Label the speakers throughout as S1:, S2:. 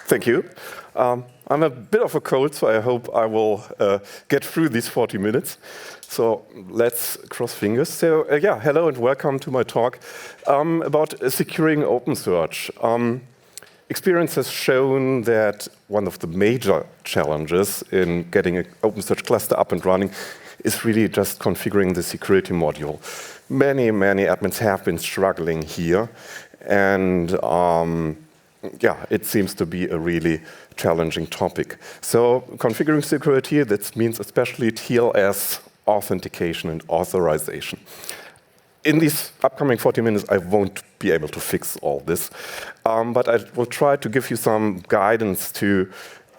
S1: Thank you. I'm a bit of a cold, so I hope I will get through these 40 minutes. So let's cross fingers. So yeah, hello and welcome to my talk about securing OpenSearch. Experience has shown that one of the major challenges in getting an OpenSearch cluster up and running is really just configuring the security module. Many admins have been struggling here, and yeah, it seems to be a really challenging topic. So configuring security, that means especially TLS, authentication, and authorization. In these upcoming 40 minutes, I won't be able to fix all this, but I will try to give you some guidance to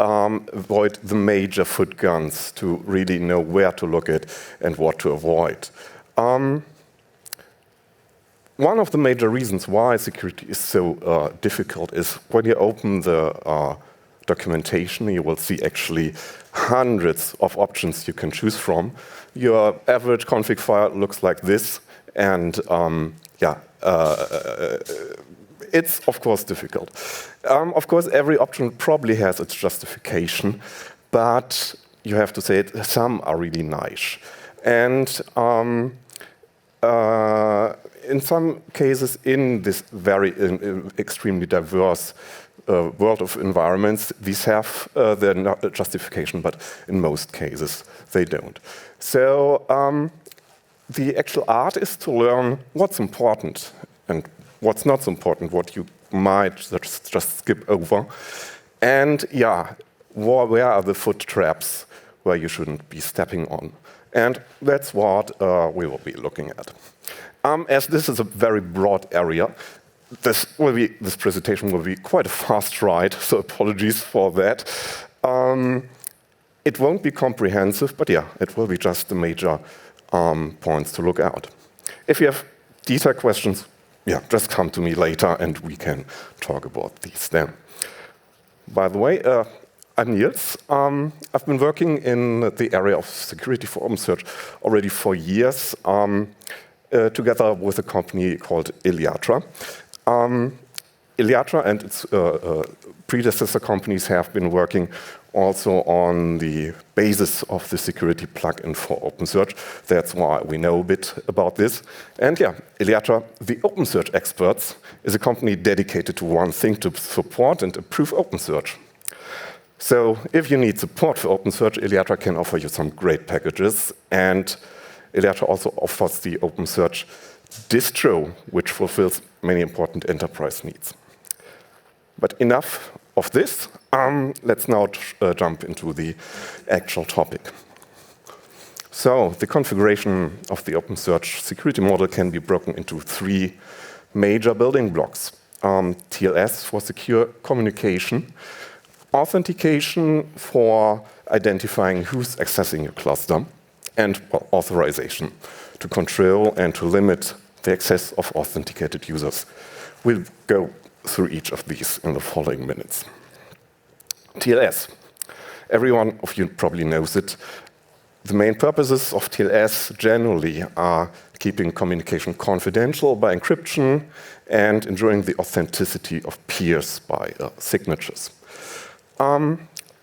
S1: avoid the major foot guns, to really know where to look at and what to avoid. One of the major reasons why security is so difficult is when you open the documentation, you will see actually hundreds of options you can choose from. Your average config file looks like this, and yeah, it's of course difficult. Of course, every option probably has its justification, but you have to say it, some are really nice. And in some cases, in this very extremely diverse world of environments, these have their justification, but in most cases, they don't. So the actual art is to learn what's important and what's not so important, what you might just skip over. And yeah, where are the foot traps where you shouldn't be stepping on? And that's what we will be looking at. As this is a very broad area, this presentation will be quite a fast ride, so apologies for that. It won't be comprehensive, but yeah, it will be just the major points to look out. If you have detailed questions, yeah, just come to me later and we can talk about these then. By the way, I'm Nils. I've been working in the area of security for OpenSearch already for years, together with a company called Eliatra. Eliatra and its predecessor companies have been working also on the basis of the security plugin for OpenSearch. That's why we know a bit about this. And yeah, Eliatra, the OpenSearch experts, is a company dedicated to one thing, to support and improve OpenSearch. So if you need support for OpenSearch, Eliatra can offer you some great packages. And Eliatra also offers the OpenSearch distro, which fulfills many important enterprise needs. But enough of this. Let's now jump into the actual topic. So the configuration of the OpenSearch security model can be broken into three major building blocks. TLS for secure communication, authentication for identifying who's accessing your cluster, and authorization to control and to limit the access of authenticated users. We'll go through each of these in the following minutes. TLS. Every one of you probably knows it. The main purposes of TLS generally are keeping communication confidential by encryption and ensuring the authenticity of peers by signatures.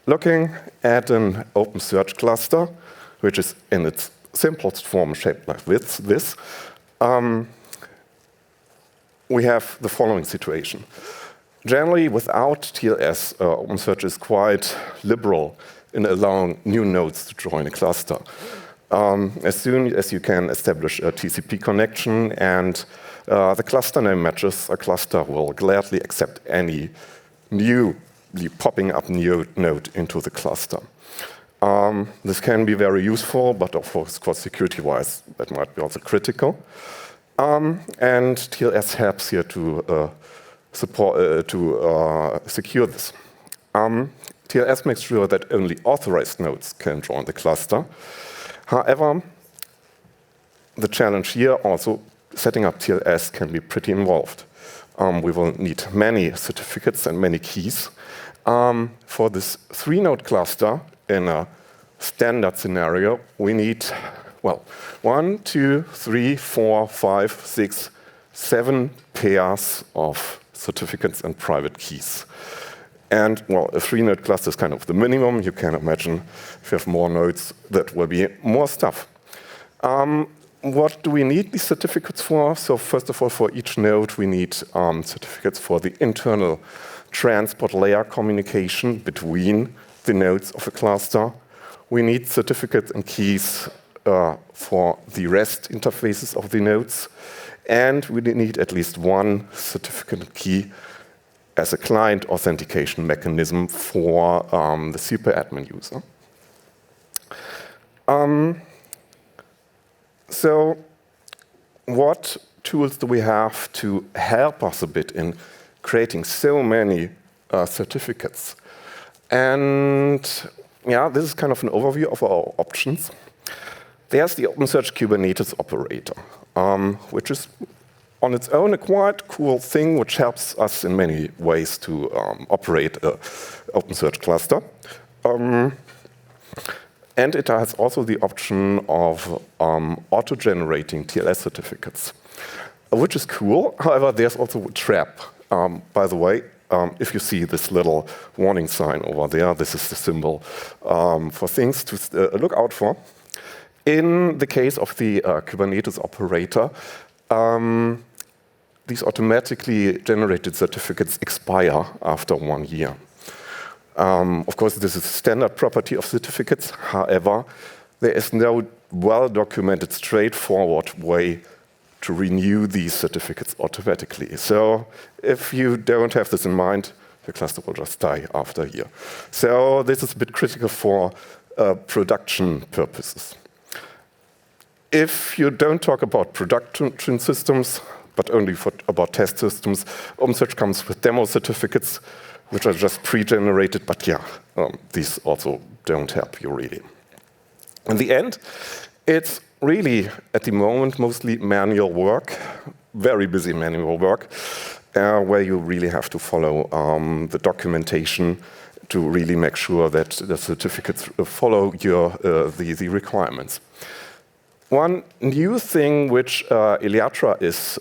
S1: Looking at an OpenSearch cluster, which is in its simplest form shaped like this, we have the following situation. Generally, without TLS, OpenSearch is quite liberal in allowing new nodes to join a cluster. As soon as you can establish a TCP connection and the cluster name matches, a cluster will gladly accept any newly popping up new node into the cluster. This can be very useful, but of course, security-wise, that might be also critical. And TLS helps here to secure this. TLS makes sure that only authorized nodes can join the cluster. However, the challenge here also, setting up TLS can be pretty involved. We will need many certificates and many keys. For this 3-node cluster, in a standard scenario, we need, well, 1, 2, 3, 4, 5, 6, 7 pairs of certificates and private keys. And, well, a 3-node cluster is kind of the minimum. You can imagine if you have more nodes, that will be more stuff. What do we need these certificates for? So first of all, for each node, we need certificates for the internal transport layer communication between the nodes of a cluster. We need certificates and keys for the REST interfaces of the nodes. And we need at least one certificate and key as a client authentication mechanism for the superadmin user. So what tools do we have to help us a bit in creating so many certificates? And yeah, this is kind of an overview of our options. There's the OpenSearch Kubernetes operator, which is on its own a quite cool thing, which helps us in many ways to operate an OpenSearch cluster. And it has also the option of auto-generating TLS certificates, which is cool. However, there's also a trap. By the way, if you see this little warning sign over there, this is the symbol for things to look out for. In the case of the Kubernetes operator, these automatically generated certificates expire after 1 year. Of course, this is a standard property of certificates. However, there is no well-documented, straightforward way to renew these certificates automatically. So if you don't have this in mind, your cluster will just die after a year. So this is a bit critical for production purposes. If you don't talk about production systems, but only about test systems, OpenSearch comes with demo certificates, which are just pre-generated, but yeah, these also don't help you really. In the end, it's really, at the moment, mostly manual work, very busy manual work, where you really have to follow the documentation to really make sure that the certificates follow the requirements. One new thing which Elytra is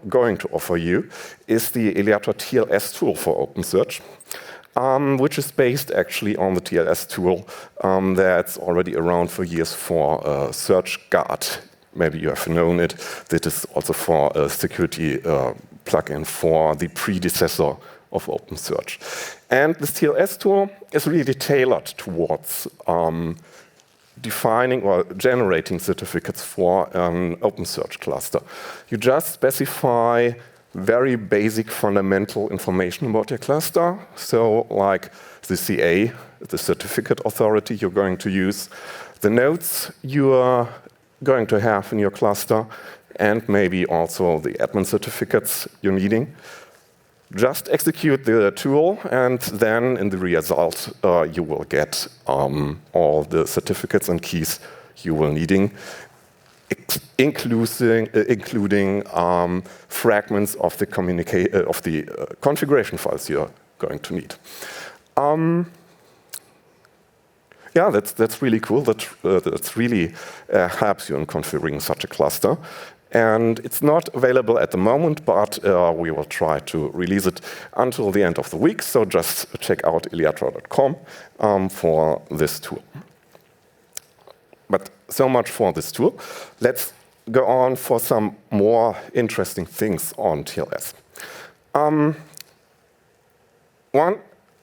S1: going to offer you is the Elytra TLS tool for OpenSearch, which is based actually on the TLS tool that's already around for years for SearchGuard. Maybe you have known it. That is also for a security plugin for the predecessor of OpenSearch. And this TLS tool is really tailored towards defining or generating certificates for an OpenSearch cluster. You just specify very basic fundamental information about your cluster. So like the CA, the certificate authority you're going to use, the nodes you are going to have in your cluster, and maybe also the admin certificates you're needing. Just execute the tool, and then in the result, you will get all the certificates and keys you will needing, including fragments of the configuration files you're going to need. Yeah, that's really cool. That really helps you in configuring such a cluster. And it's not available at the moment, but we will try to release it until the end of the week. So just check out elytra.com for this tool. But so much for this tool. Let's go on for some more interesting things on TLS.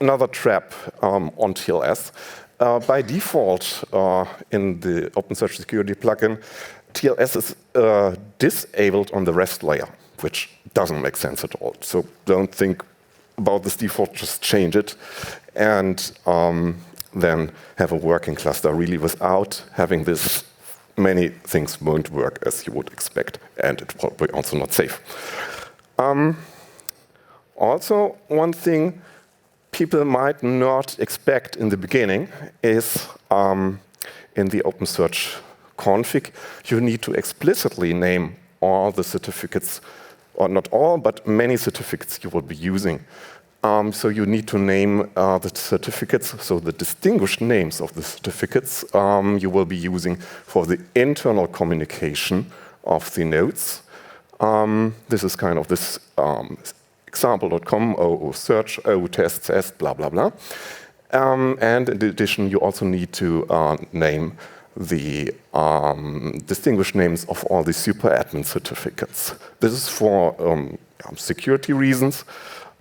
S1: Another trap on TLS. By default, in the OpenSearch security plugin, TLS is disabled on the REST layer, which doesn't make sense at all. So don't think about this default, just change it, and then have a working cluster really without having this. Many things won't work as you would expect, and it's probably also not safe. Also, one thing people might not expect in the beginning is in the OpenSearch config, you need to explicitly name all the certificates, or not all, but many certificates you will be using. So you need to name the certificates, so the distinguished names of the certificates you will be using for the internal communication of the nodes. This is kind of this example.com, search, test, test, blah, blah, blah. And in addition, you also need to name the distinguished names of all the super admin certificates. This is for security reasons,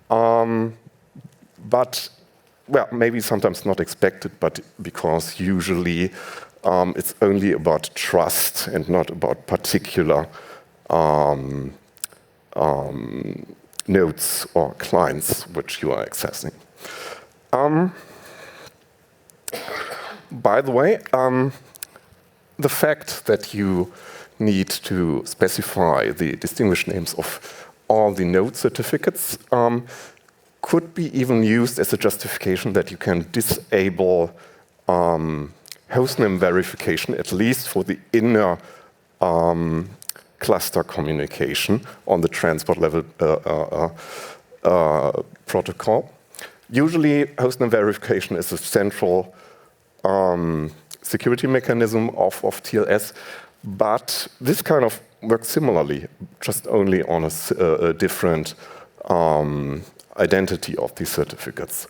S1: but well, maybe sometimes not expected, but because usually it's only about trust and not about particular nodes or clients which you are accessing. By the way, the fact that you need to specify the distinguished names of all the node certificates could be even used as a justification that you can disable hostname verification, at least for the inner cluster communication on the transport level protocol. Usually, hostname verification is a central security mechanism of TLS, but this kind of works similarly, just only on a different identity of these certificates.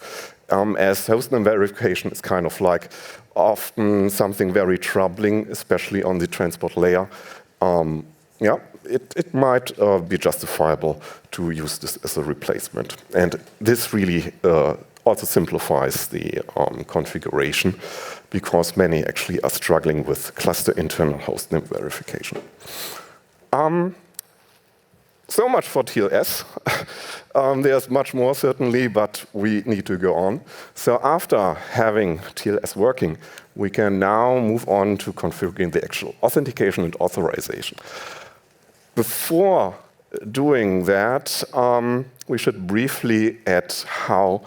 S1: As hostname verification is kind of like often something very troubling, especially on the transport layer. Yeah, it might be justifiable to use this as a replacement. And this really also simplifies the configuration, because many actually are struggling with cluster internal hostname verification. So much for TLS. There's much more, certainly, but we need to go on. So after having TLS working, we can now move on to configuring the actual authentication and authorization. Before doing that, we should briefly add how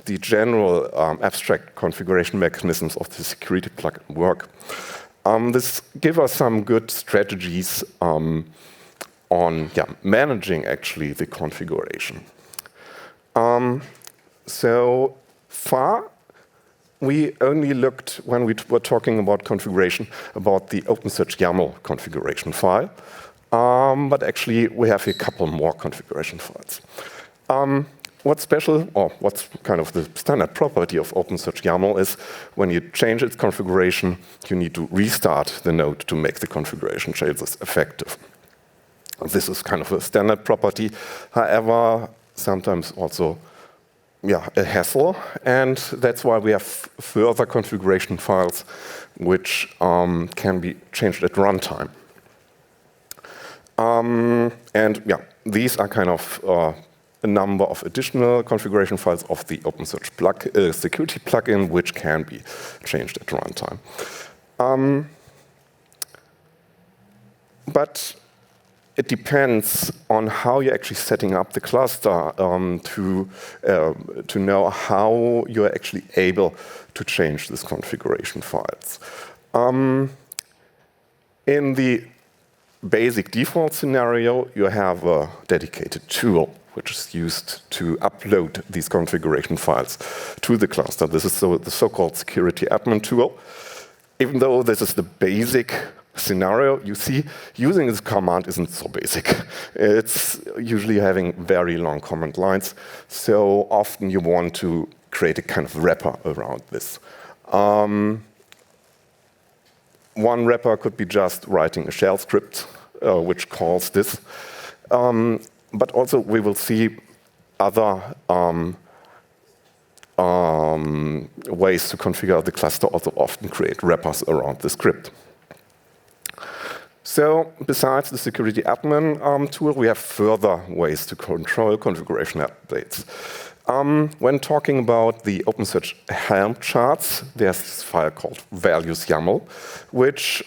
S1: the general abstract configuration mechanisms of the security plugin work. This gives us some good strategies on managing actually the configuration. So far, we only looked, when we were talking about configuration, about the OpenSearch YAML configuration file. But actually, we have a couple more configuration files. What's special, or what's kind of the standard property of OpenSearch YAML is when you change its configuration, you need to restart the node to make the configuration changes effective. This is kind of a standard property. However, sometimes also a hassle, and that's why we have further configuration files which can be changed at runtime. These are kind of a number of additional configuration files of the OpenSearch security plugin, which can be changed at runtime. But it depends on how you're actually setting up the cluster to know how you're actually able to change these configuration files. In the basic default scenario, you have a dedicated tool which is used to upload these configuration files to the cluster. This is the so-called security admin tool. Even though this is the basic scenario, you see, using this command isn't so basic. It's usually having very long command lines, so often you want to create a kind of wrapper around this. One wrapper could be just writing a shell script, which calls this. But also, we will see other ways to configure the cluster also often create wrappers around the script. So, besides the security admin tool, we have further ways to control configuration updates. When talking about the OpenSearch Helm charts, there's this file called values YAML, which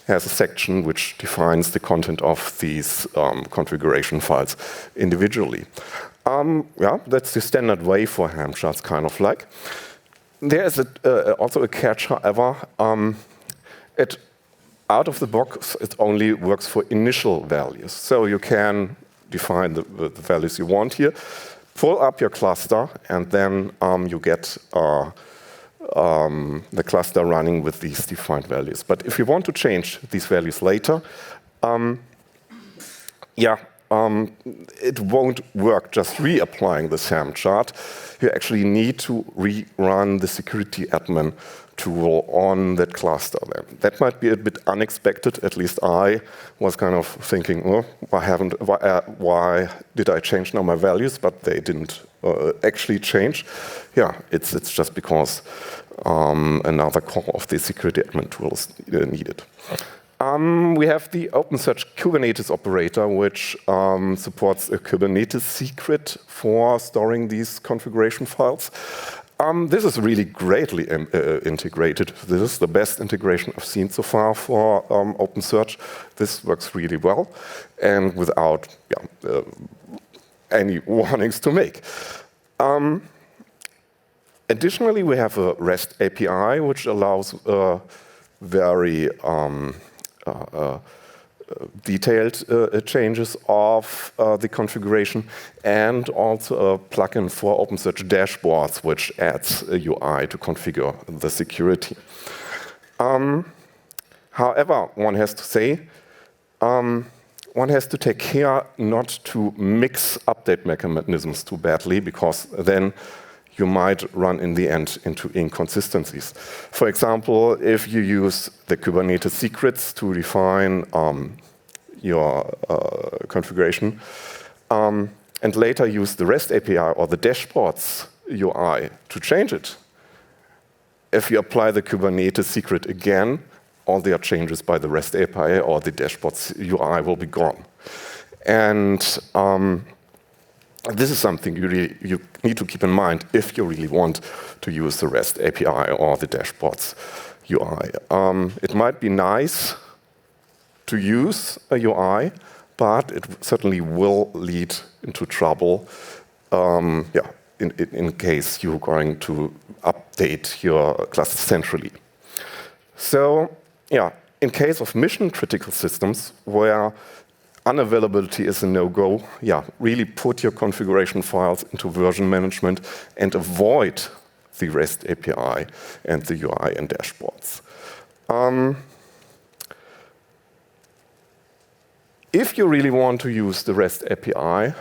S1: has a section which defines the content of these configuration files individually. That's the standard way for Helm charts, kind of like. There is also a catch, however. Out of the box, it only works for initial values. So you can define the values you want here, pull up your cluster, and then you get the cluster running with these defined values. But if you want to change these values later, it won't work just reapplying the SAM chart. You actually need to rerun the security admin tool on that cluster then. That might be a bit unexpected, at least I was kind of thinking, oh, why did I change now my values, but they didn't actually change. Yeah, it's just because another core of the security admin tools needed. We have the OpenSearch Kubernetes operator, which supports a Kubernetes secret for storing these configuration files. This is really greatly integrated. This is the best integration I've seen so far for OpenSearch. This works really well and without any warnings to make. Additionally, we have a REST API, which allows very detailed changes of the configuration, and also a plugin for OpenSearch Dashboards, which adds a UI to configure the security. However, one has to say, one has to take care not to mix update mechanisms too badly, because then you might run in the end into inconsistencies. For example, if you use the Kubernetes secrets to define your configuration, and later use the REST API or the dashboards UI to change it, if you apply the Kubernetes secret again, all the changes by the REST API or the dashboards UI will be gone. And this is something you need to keep in mind if you really want to use the REST API or the dashboards UI. It might be nice to use a UI, but it certainly will lead into trouble in case you're going to update your cluster centrally. So, in case of mission-critical systems where unavailability is a no-go, really put your configuration files into version management and avoid the REST API and the UI and dashboards. If you really want to use the REST API,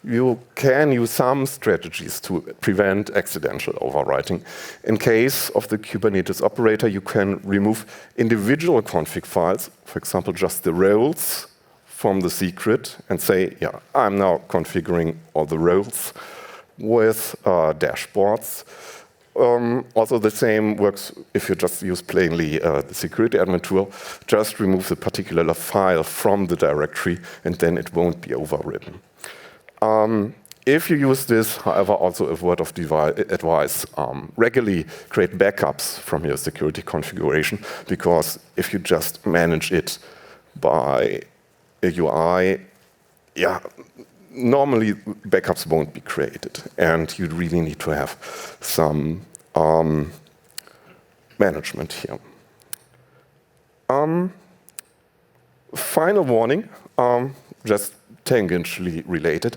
S1: you can use some strategies to prevent accidental overwriting. In case of the Kubernetes operator, you can remove individual config files, for example, just the roles from the secret, and say, I'm now configuring all the roles with dashboards. Also, the same works if you just use plainly the security admin tool. Just remove the particular file from the directory, and then it won't be overwritten. If you use this, however, also a word of advice, regularly create backups from your security configuration, because if you just manage it by a UI, normally backups won't be created, and you really need to have some management here. Final warning, just tangentially related.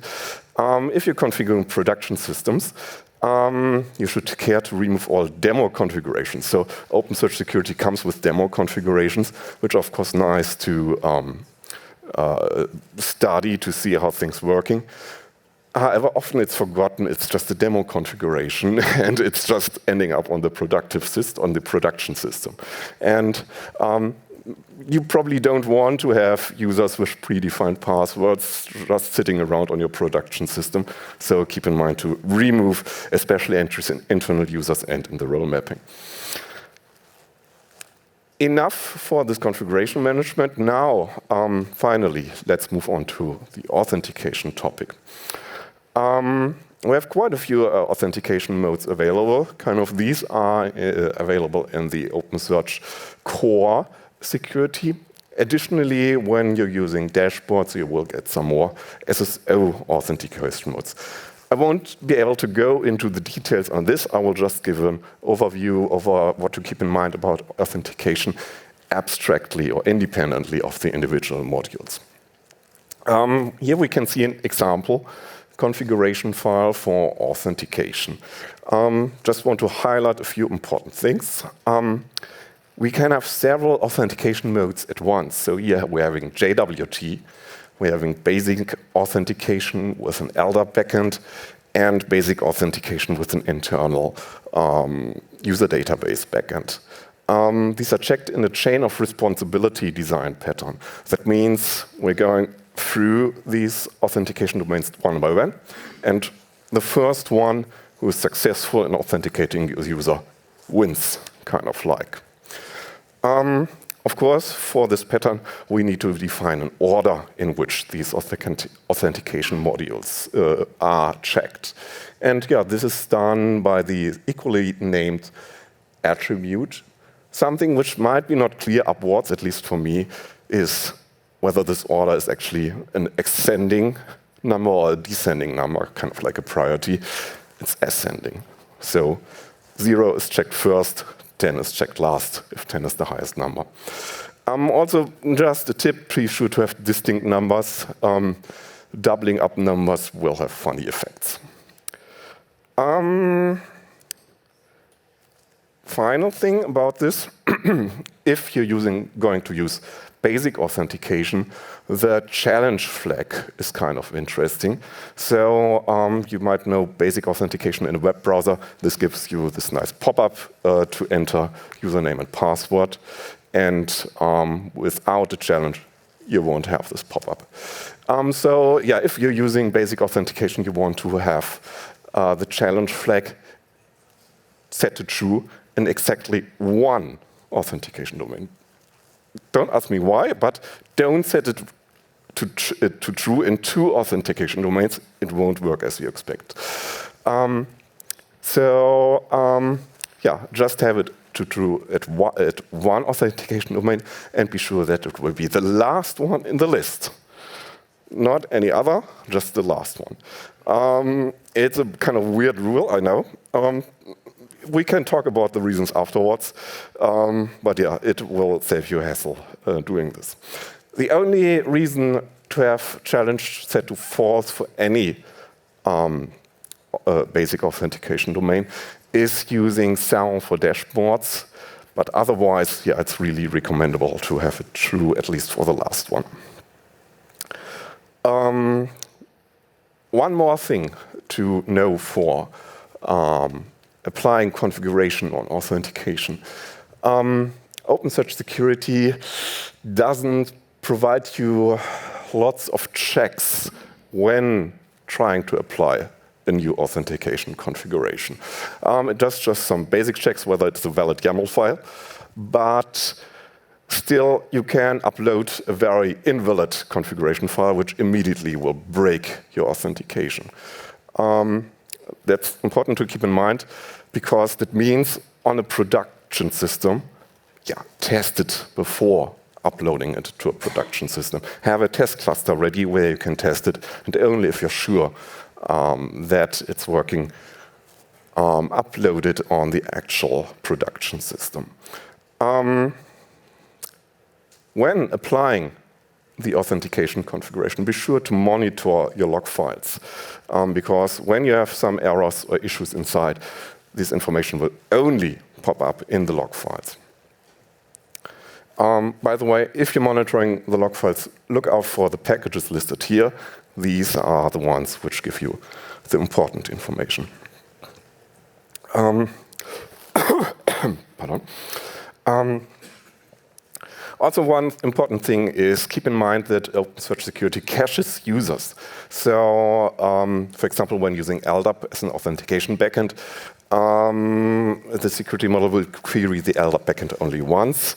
S1: If you're configuring production systems, you should care to remove all demo configurations. So OpenSearch Security comes with demo configurations, which are of course nice to study to see how things working. However, often it's forgotten. It's just a demo configuration, and it's just ending up on the production system. And you probably don't want to have users with predefined passwords just sitting around on your production system. So keep in mind to remove especially entries in internal users and in the role mapping. Enough for this configuration management. Now, finally, let's move on to the authentication topic. We have quite a few authentication modes available. These are available in the OpenSearch core security. Additionally, when you're using dashboards, you will get some more SSO authentication modes. I won't be able to go into the details on this. I will just give an overview of what to keep in mind about authentication abstractly or independently of the individual modules. Here we can see an example configuration file for authentication. Just want to highlight a few important things. We can have several authentication modes at once. So here we're having JWT, we're having basic authentication with an LDAP backend and basic authentication with an internal user database backend. These are checked in a chain of responsibility design pattern. That means we're going through these authentication domains one by one, and the first one who is successful in authenticating a user wins, kind of like. Of course, for this pattern, we need to define an order in which these authentication modules are checked. And yeah, this is done by the equally named attribute. Something which might be not clear upwards, at least for me, is whether this order is actually an ascending number or a descending number, kind of like a priority. It's ascending. So 0 is checked first, 10 is checked last, if 10 is the highest number. Also, just a tip, be sure to have distinct numbers. Doubling up numbers will have funny effects. Final thing about this, if you're going to use basic authentication, the challenge flag is kind of interesting. So you might know basic authentication in a web browser. This gives you this nice pop-up to enter username and password. And without a challenge, you won't have this pop-up. So yeah, if you're using basic authentication, you want to have the challenge flag set to true in exactly one authentication domain. Don't ask me why, but don't set it to true in 2 authentication domains. It won't work as you expect. Yeah, just have it to true at one authentication domain and be sure that it will be the last one in the list. Not any other, just the last one. It's a kind of weird rule, I know. We can talk about the reasons afterwards, but yeah, it will save you hassle doing this. The only reason to have challenge set to false for any basic authentication domain is using SAL for dashboards, but otherwise, yeah, it's really recommendable to have it true, at least for the last one. One more thing to know for applying configuration on authentication. OpenSearch security doesn't provide you lots of checks when trying to apply a new authentication configuration. It does just some basic checks, whether it's a valid YAML file, but still you can upload a very invalid configuration file, which immediately will break your authentication. That's important to keep in mind, because that means on a production system, yeah, test it before uploading it to a production system. Have a test cluster ready where you can test it, and only if you're sure that it's working, upload it on the actual production system. When applying the authentication configuration, be sure to monitor your log files, because when you have some errors or issues inside, this information will only pop up in the log files. By the way, if you're monitoring the log files, look out for the packages listed here. These are the ones which give you the important information. Pardon. Also, one important thing is keep in mind that OpenSearch security caches users. So, for example, when using LDAP as an authentication backend, the security model will query the LDAP backend only once.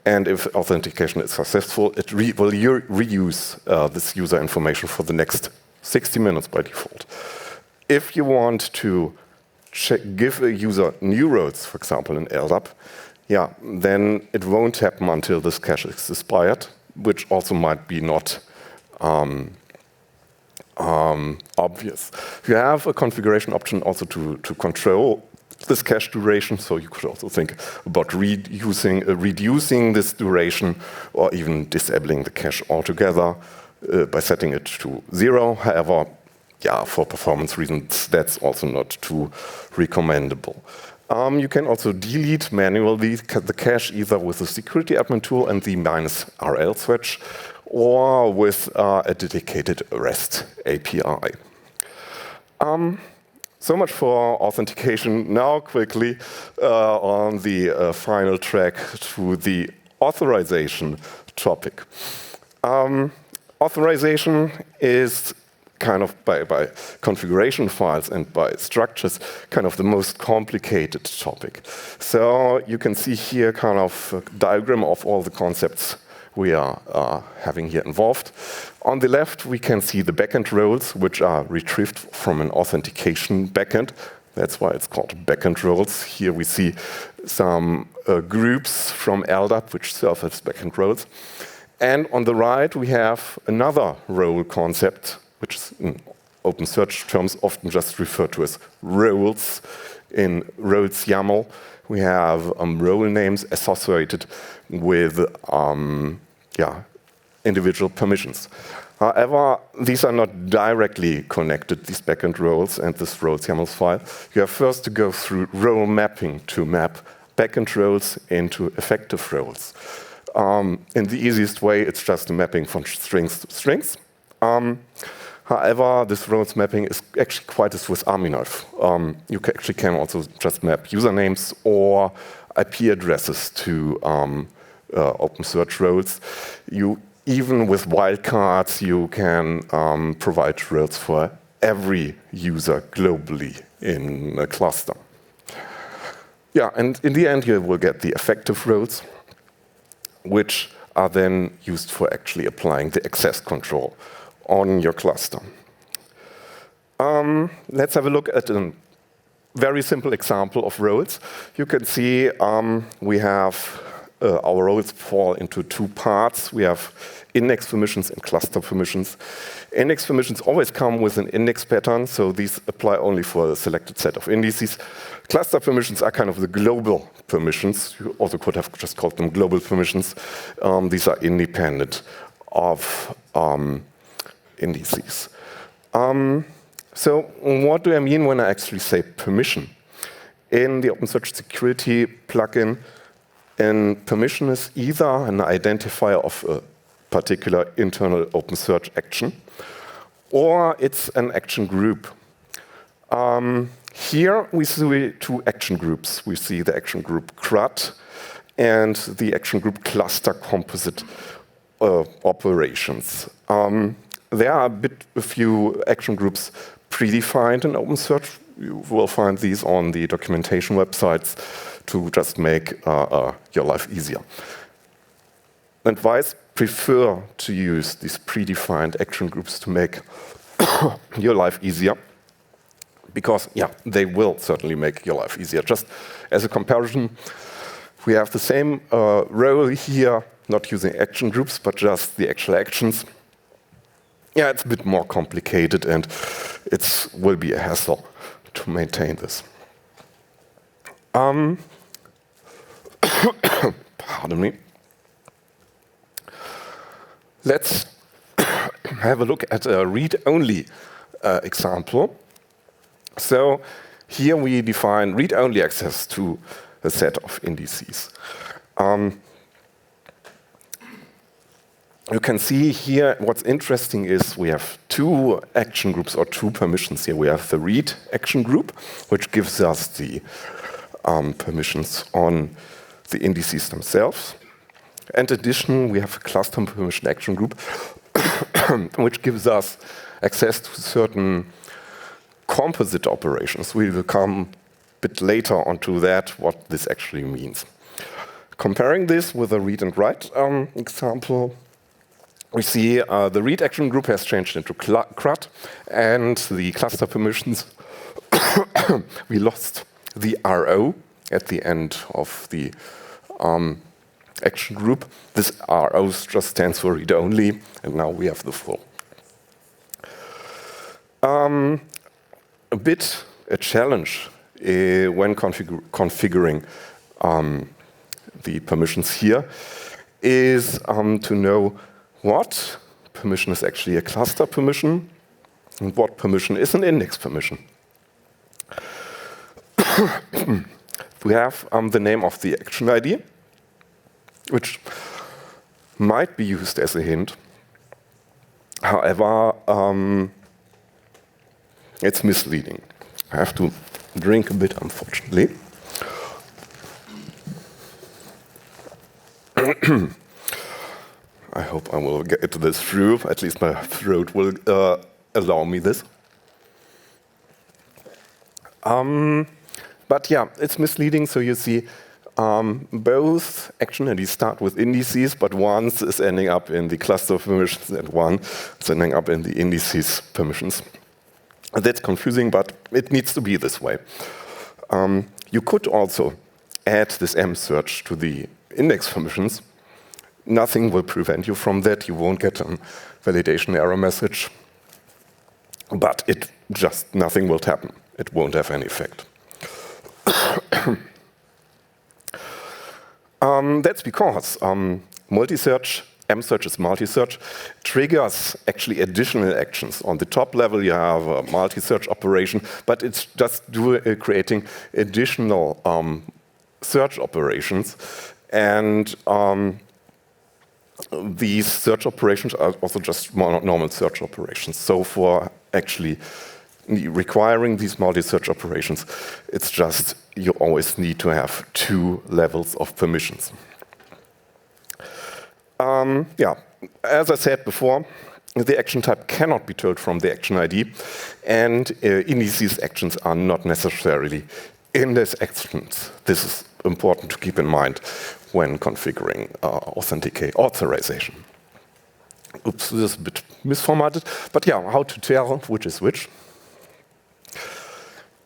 S1: And if authentication is successful, it will reuse this user information for the next 60 minutes by default. If you want to give a user new roles, for example, in LDAP, yeah, then it won't happen until this cache is expired, which also might be not obvious. You have a configuration option also to control this cache duration, so you could also think about reducing this duration or even disabling the cache altogether by setting it to 0. However, yeah, for performance reasons, that's also not too recommendable. You can also delete manually the cache either with the security admin tool and the -RL switch, or with a dedicated REST API. So much for authentication. Now quickly on the final track to the authorization topic. Authorization is kind of by configuration files and by structures, kind of the most complicated topic. So you can see here kind of a diagram of all the concepts we are having here involved. On the left, we can see the backend roles, which are retrieved from an authentication backend. That's why it's called backend roles. Here we see some groups from LDAP, which serve as backend roles. And on the right, we have another role concept, which is in OpenSearch terms often just referred to as roles. In roles YAML, we have role names associated with individual permissions. However, these are not directly connected, these backend roles and this roles YAML file. You have first to go through role mapping to map backend roles into effective roles. In the easiest way, it's just a mapping from strings to strings. However, this roles mapping is actually quite a Swiss Army knife. You actually can also just map usernames or IP addresses to OpenSearch roles. Even with wildcards, you can provide roles for every user globally in a cluster. Yeah, and in the end, you will get the effective roles, which are then used for actually applying the access control on your cluster. Let's have a look at a very simple example of roles. You can see we have our roles fall into two parts. We have index permissions and cluster permissions. Index permissions always come with an index pattern, so these apply only for a selected set of indices. Cluster permissions are kind of the global permissions. You also could have just called them global permissions. These are independent of indices. So what do I mean when I actually say permission? In the OpenSearch security plugin, a permission is either an identifier of a particular internal OpenSearch action, or it's an action group. Here we see two action groups. We see the action group CRUD and the action group cluster composite operations. There are a few action groups predefined in OpenSearch. You will find these on the documentation websites to just make your life easier. Advise prefer to use these predefined action groups to make your life easier, because they will certainly make your life easier. Just as a comparison, we have the same role here, not using action groups, but just the actual actions. Yeah, it's a bit more complicated, and it will be a hassle to maintain this. Pardon me. Let's have a look at a read-only example. So here we define read-only access to a set of indices. You can see here what's interesting is we have two action groups or two permissions here. We have the read action group, which gives us the permissions on the indices themselves. In addition, we have a cluster permission action group, which gives us access to certain composite operations. We will come a bit later onto that, what this actually means. Comparing this with a read and write example, we see the read action group has changed into CRUD, and the cluster permissions, we lost the RO at the end of the action group. This RO just stands for read only, and now we have the full. A challenge when configuring the permissions here is to know what permission is actually a cluster permission and what permission is an index permission. We have the name of the action ID, which might be used as a hint, However, it's misleading. I have to drink a bit, unfortunately. I hope I will get this through. At least my throat will allow me this. But yeah, it's misleading. So you see, both action IDs start with indices, but one is ending up in the cluster of permissions and one is ending up in the indices permissions. That's confusing, but it needs to be this way. You could also add this msearch to the index permissions. Nothing will prevent you from that. You won't get a validation error message. But nothing will happen. It won't have any effect. That's because multi-search, msearch is multi-search, triggers actually additional actions. On the top level, you have a multi-search operation, but it's just creating additional search operations. And these search operations are also just normal search operations. So for actually requiring these multi-search operations, it's just you always need to have 2 levels of permissions. Yeah, as I said before, the action type cannot be told from the action ID, and indices actions are not necessarily index actions. This is important to keep in mind when configuring authorization. Oops, this is a bit misformatted, but yeah, how to tell which is which?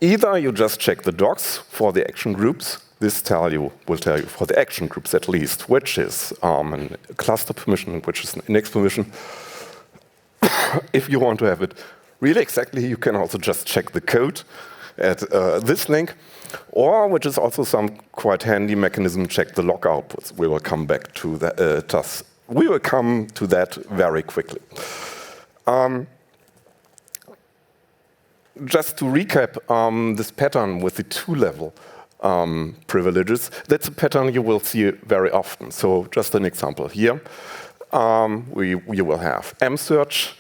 S1: Either you just check the docs for the action groups. This will tell you for the action groups at least, which is a cluster permission and which is an index permission. If you want to have it really exactly, you can also just check the code at this link, or, which is also some quite handy mechanism, check the log outputs. We will come back to that. We will come to that very quickly. Just to recap this pattern with the 2-level privileges, that's a pattern you will see very often. So just an example here. You will have msearch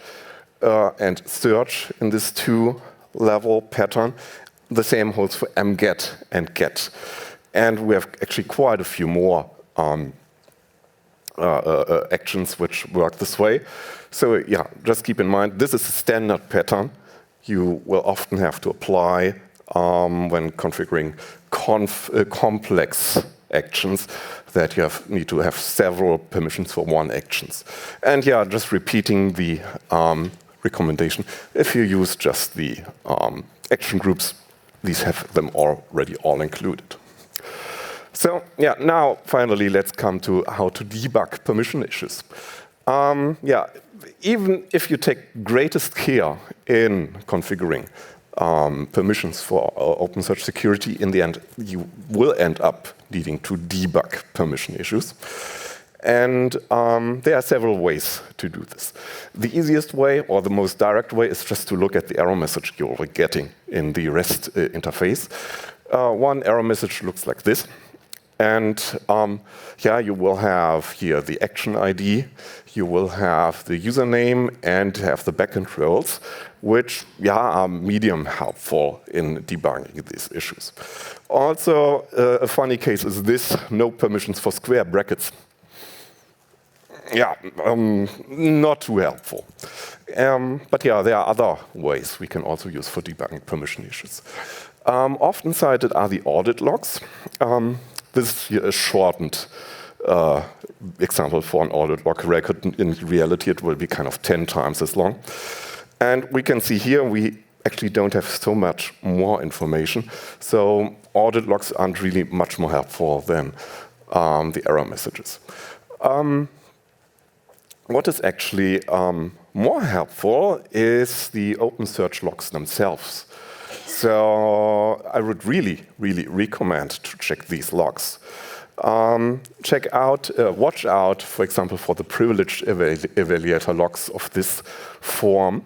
S1: and search in this 2-level pattern. The same holds for mget and get. And we have actually quite a few more actions which work this way. So yeah, just keep in mind, this is a standard pattern you will often have to apply when configuring complex actions that you need to have several permissions for one actions. And yeah, just repeating the recommendation, if you use just the action groups, these have them already all included. So yeah, now finally let's come to how to debug permission issues. Yeah, even if you take greatest care in configuring permissions for OpenSearch security, in the end you will end up needing to debug permission issues. And there are several ways to do this. The easiest way, or the most direct way, is just to look at the error message you're getting in the REST interface. One error message looks like this. And yeah, you will have here the action ID, you will have the username, and have the backend roles, which are medium helpful in debugging these issues. Also, a funny case is this: no permissions for square brackets. Yeah, not too helpful. But yeah, there are other ways we can also use for debugging permission issues. Often cited are the audit logs. This is here a shortened example for an audit log record. In reality, it will be kind of 10 times as long. And we can see here we actually don't have so much more information. So audit logs aren't really much more helpful than the error messages. What is actually more helpful is the OpenSearch logs themselves. So I would really, really recommend to check these logs. Watch out, for example, for the privileged evaluator logs of this form,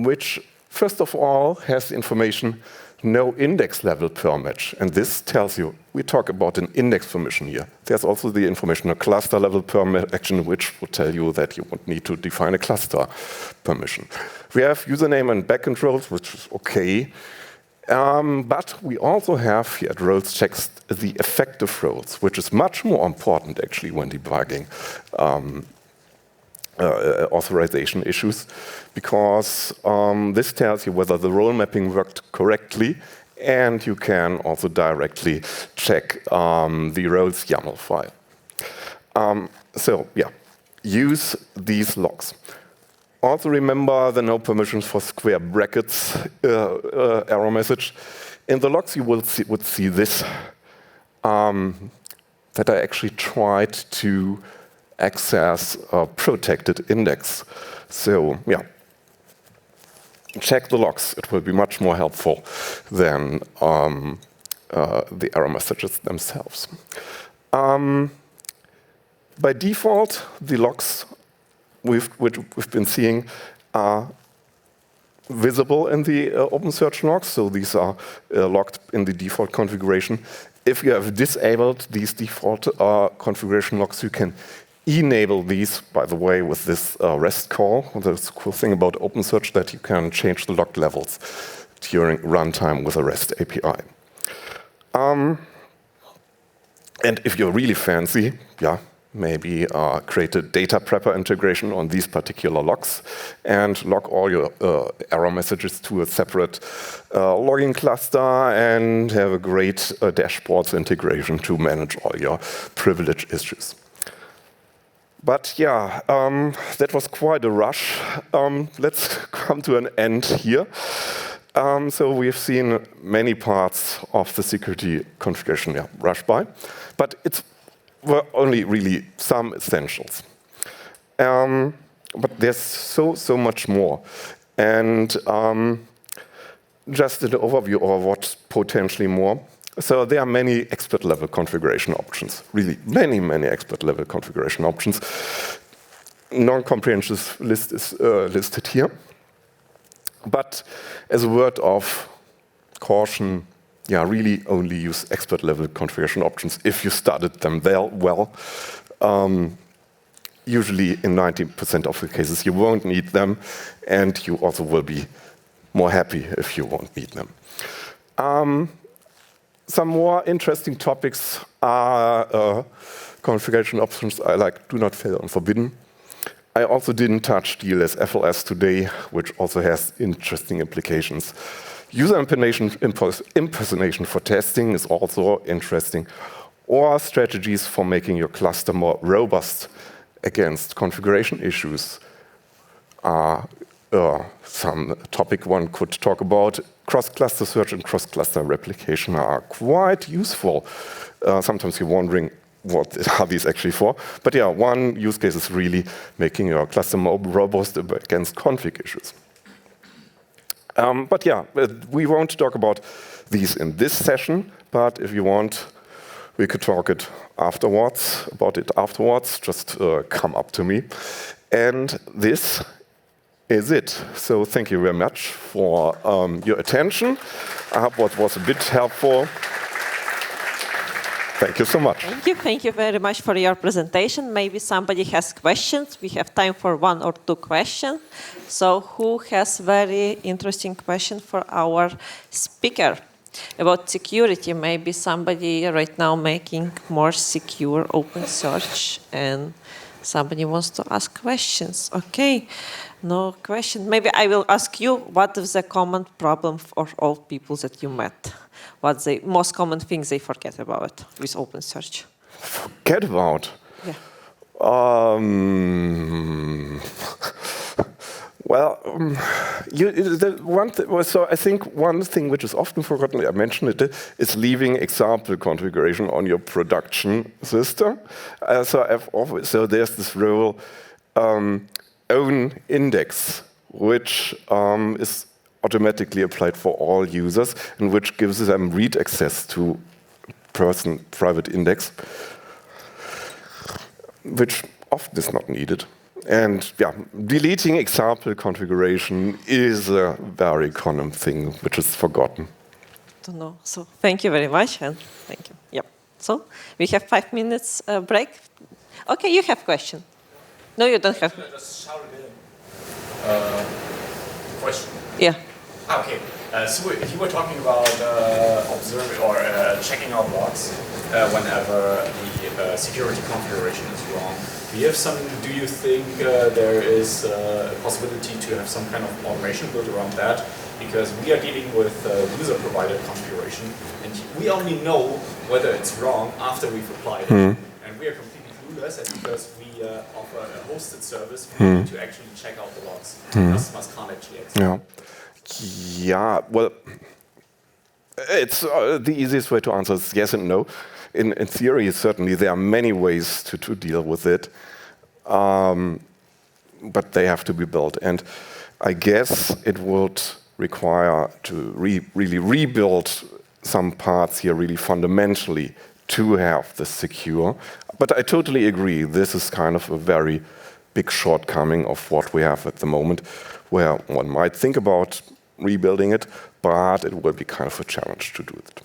S1: which first of all, has the information no index level per match. And this tells you, we talk about an index permission here. There's also the information a cluster level action, which will tell you that you would need to define a cluster permission. We have username and backend roles, which is okay. But we also have here at roles checks the effective roles, which is much more important actually when debugging authorization issues, because this tells you whether the role mapping worked correctly, and you can also directly check the roles YAML file. So yeah, use these logs. Also remember the no permissions for square brackets error message. In the logs you would see this, that I actually tried to access a protected index. So yeah, check the logs. It will be much more helpful than the error messages themselves. By default, the logs which we've been seeing are visible in the OpenSearch logs. So these are logged in the default configuration. If you have disabled these default configuration logs, you can enable these, by the way, with this REST call. The cool thing about OpenSearch that you can change the log levels during runtime with a REST API. And if you're really fancy, yeah, maybe create a data prepper integration on these particular logs and log all your error messages to a separate logging cluster and have a great dashboards integration to manage all your privilege issues. But yeah, that was quite a rush. Let's come to an end here. So we've seen many parts of the security configuration rush by, but it's were only really some essentials. But there's so much more. And just an overview of what's potentially more. So there are many expert-level configuration options, really many expert-level configuration options. Non-comprehensive list is listed here. But as a word of caution, yeah, really only use expert-level configuration options if you studied them well. Usually in 90% of the cases you won't need them, and you also will be more happy if you won't need them. Some more interesting topics are configuration options I like do not fail and forbidden. I also didn't touch DLS FLS today, which also has interesting implications. User impersonation for testing is also interesting, or strategies for making your cluster more robust against configuration issues are some topic one could talk about. Cross-cluster search and cross-cluster replication are quite useful. Sometimes you're wondering, what are these actually for? But yeah, one use case is really making your cluster more robust against config issues. But yeah, we won't talk about these in this session, but if you want, we could talk about it afterwards. Just come up to me. And this is it. So thank you very much for your attention. I hope it was a bit helpful. Thank you so much.
S2: Thank you very much for your presentation. Maybe somebody has questions. We have time for 1 or 2 questions. So who has very interesting question for our speaker about security? Maybe somebody right now making more secure OpenSearch and somebody wants to ask questions. Okay, no question. Maybe I will ask you, what is the common problem for all people that you met? What's the most common things they forget about with OpenSearch?
S1: Forget about?
S2: Yeah.
S1: So I think one thing which is often forgotten, I mentioned it, is leaving example configuration on your production system. So there's this role own index, which is automatically applied for all users, and which gives them read access to private index, which often is not needed. And yeah, deleting example configuration is a very common thing which is forgotten.
S2: Don't know. So thank you very much, and thank you. Yep. So we have 5 minutes break. Okay, you have question. No, you don't have.
S3: Just shout it in. Question.
S2: Yeah.
S3: Okay. So you were talking about observing or checking out logs whenever the security configuration is wrong. Do you think there is a possibility to have some kind of automation built around that? Because we are dealing with user-provided configuration, and we only know whether it's wrong after we've applied it. And we are completely clueless, and because we offer a hosted service, we need to actually check out the logs. Customers can't actually access.
S1: Yeah, well, it's the easiest way to answer is yes and no. In theory, certainly there are many ways to deal with it, but they have to be built. And I guess it would require to really rebuild some parts here really fundamentally to have this secure. But I totally agree, this is kind of a very big shortcoming of what we have at the moment, where one might think about rebuilding it, but it will be kind of a challenge to do it.